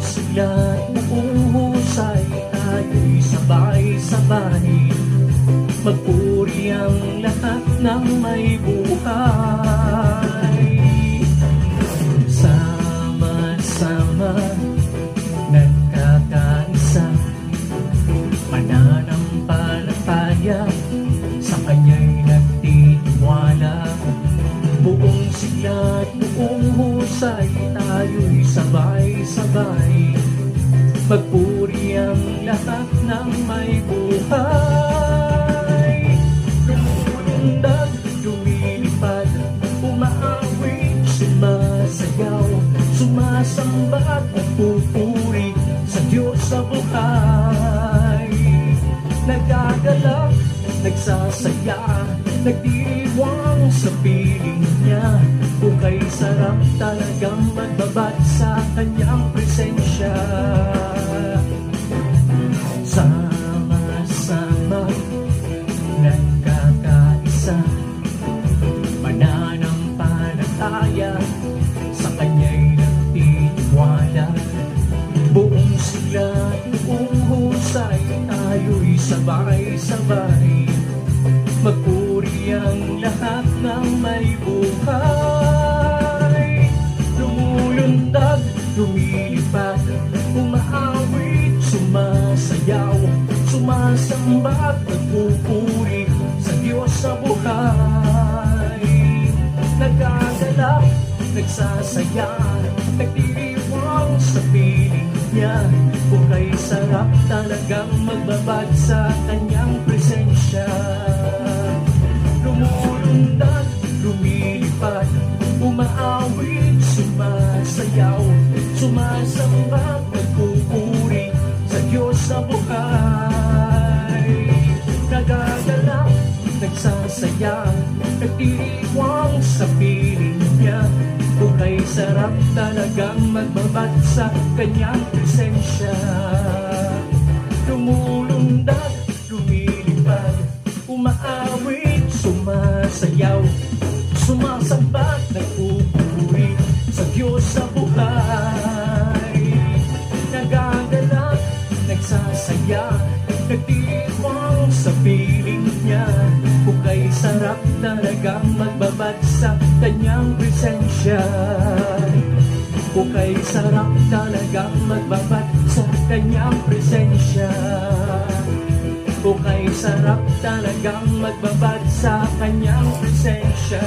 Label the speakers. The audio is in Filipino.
Speaker 1: sila't uuhusay, tayo'y sabay-sabay. Magpuri ang lahat ng may buhay. Sama-sama, nagkakaisa, pananampalataya, sa kanya'y nagtitiwala. Buong sigla't buong husay, tayo'y sabay-sabay. Magpuri ang lahat ng may buhay. Lumulundag, lumilipad, umaawit, sumasayaw, sumasamba at nagpupuri sa Diyos sa buhay. Nagagalak, nagsasaya, nagdiriwang sa piling niya. Kung kay sarap talagang magbabad sa kanyang presensya. Sama-sama, nagkakaisa, pananampalataya, sa kanya'y nagtitiwala. Buong sigla't buong husay, tayo'y sabay-sabay. Magpuri ang lahat ng may buhay. Lumulundag, lumilipad, umaawit, sumasayaw, sumasamba at nagpupuri sa Diyos sa buhay. Nagagalak, nagsasaya, nagdiriwang sa piling niya. Kung kay sarap talagang magbabad sa kanyang presensya. Lumulundag, lumilipad, umaawit, sumasayaw, sumasamba, nagpupuri sa Diyos sa buhay. Nagagalak, nagsasaya, nagdiriwang sa piling niya. Kung kay sarap talagang magbabad sa kanyang presensya. Lumulundag, lumilipad, umaawit, sumasayaw, sumasamba, nagpupuri sa Diyos sa buhay. Nagagalak, nagsasaya, nagdiriwang sa piling niya. Kung kay sarap talagang magbabad sa kanyang presensya. Kung kay sarap talagang magbabad sa kanyang presensya. Kung kay sarap talagang magbabad sa kanyang presensya.